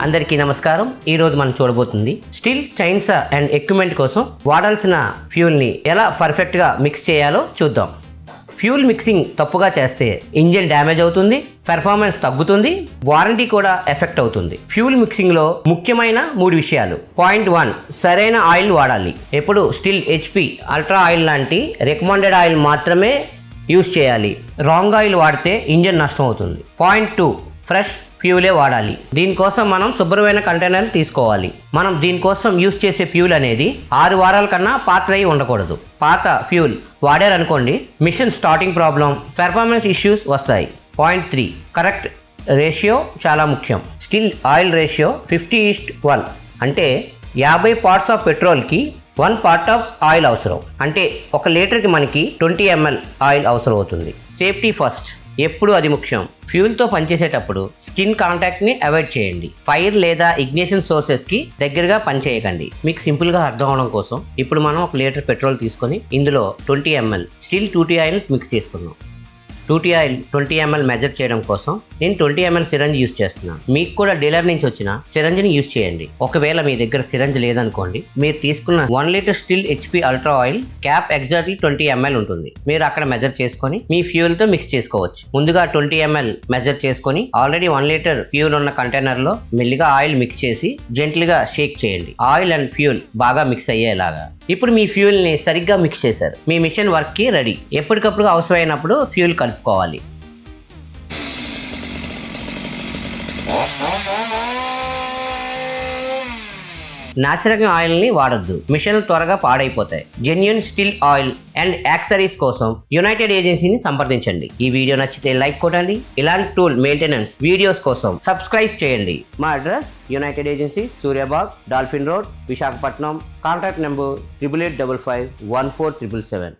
అందరికీ నమస్కారం. ఈ రోజు మనం చూడబోతుంది స్టీల్ చైన్స్ అండ్ ఎక్విప్మెంట్ కోసం వాడాల్సిన ఫ్యూల్ని ఎలా పర్ఫెక్ట్గా మిక్స్ చేయాలో చూద్దాం. ఫ్యూల్ మిక్సింగ్ తప్పుగా చేస్తే ఇంజిన్ డ్యామేజ్ అవుతుంది, పెర్ఫార్మెన్స్ తగ్గుతుంది, వారంటీ కూడా ఎఫెక్ట్ అవుతుంది. ఫ్యూల్ మిక్సింగ్లో ముఖ్యమైన 3 విషయాలు. పాయింట్ 1, సరైన ఆయిల్ వాడాలి. ఎప్పుడు స్టిల్ HP అల్ట్రా ఆయిల్ లాంటి రికమెండెడ్ ఆయిల్ మాత్రమే యూస్ చేయాలి. రాంగ్ ఆయిల్ వాడితే ఇంజిన్ నష్టం అవుతుంది. పాయింట్ 2, ఫ్రెష్ ఫ్యూలే వాడాలి. దీనికోసం మనం శుభ్రమైన కంటైనర్ తీసుకోవాలి. మనం దీనికోసం యూస్ చేసే ఫ్యూల్ అనేది 6 వారాల కన్నా పాత అయి ఉండకూడదు. పాత ఫ్యూల్ వాడారనుకోండి, machine starting problem, performance issues వస్తాయి. పాయింట్ 3, కరెక్ట్ రేషియో చాలా ముఖ్యం. స్టిల్ ఆయిల్ రేషియో 50:1 అంటే 50 పార్ట్స్ ఆఫ్ పెట్రోల్కి 1 పార్ట్ ఆఫ్ ఆయిల్ అవసరం. అంటే 1 లీటర్కి మనకి 20 ml ఆయిల్ అవసరం అవుతుంది. సేఫ్టీ ఫస్ట్, ఎప్పుడు అది ముఖ్యం. ఫ్యూల్తో పనిచేసేటప్పుడు స్కిన్ కాంటాక్ట్ని అవాయిడ్ చేయండి. ఫైర్ లేదా ఇగ్నిషన్ సోర్సెస్కి దగ్గరగా పనిచేయకండి. మీకు సింపుల్గా అర్థం అవడం కోసం ఇప్పుడు మనం 1 లీటర్ పెట్రోల్ తీసుకొని ఇందులో 20 ml still 2T oil mix చేసుకుందాం. 2T ఆయిల్ 20 ml మెజర్ చేయడం కోసం నేను 20 ml సిరంజ్ యూస్ చేస్తున్నాను. మీకు కూడా డీలర్ నుంచి వచ్చిన సిరంజ్ని యూస్ చేయండి. ఒకవేళ మీ దగ్గర సిరంజ్ లేదనుకోండి, మీరు తీసుకున్న 1 litre still HP ultra oil cap exactly 20 ml ఉంటుంది. మీరు అక్కడ మెజర్ చేసుకొని మీ ఫ్యూల్తో మిక్స్ చేసుకోవచ్చు. ముందుగా 20 ml మెజర్ చేసుకొని ఆల్రెడీ 1 లీటర్ ఫ్యూల్ ఉన్న కంటైనర్లో మెల్లిగా ఆయిల్ మిక్స్ చేసి జెంట్లీగా షేక్ చేయండి. ఆయిల్ అండ్ ఫ్యూల్ బాగా మిక్స్ అయ్యేలాగా. ఇప్పుడు మీ ఫ్యూల్ని సరిగ్గా మిక్స్ చేశారు. మీ మిషన్ వర్క్కి రెడీ. ఎప్పటికప్పుడు అవసరమైనప్పుడు ఫ్యూల్ కలుపుకోవాలి. నాసిరకం ఆయిల్ని వాడొద్దు, మిషన్లు త్వరగా పాడైపోతాయి. Genuine Stihl oil and accessories కోసం యునైటెడ్ ఏజెన్సీని సంప్రదించండి. ఈ వీడియో నచ్చితే లైక్ కొట్టండి. ఇలాంటి టూల్ మెయింటెనెన్స్ వీడియోస్ కోసం సబ్స్క్రైబ్ చేయండి. మా address united agency, Suryabagh, dolphin road, Visakhapatnam. Contact number 8855 14777.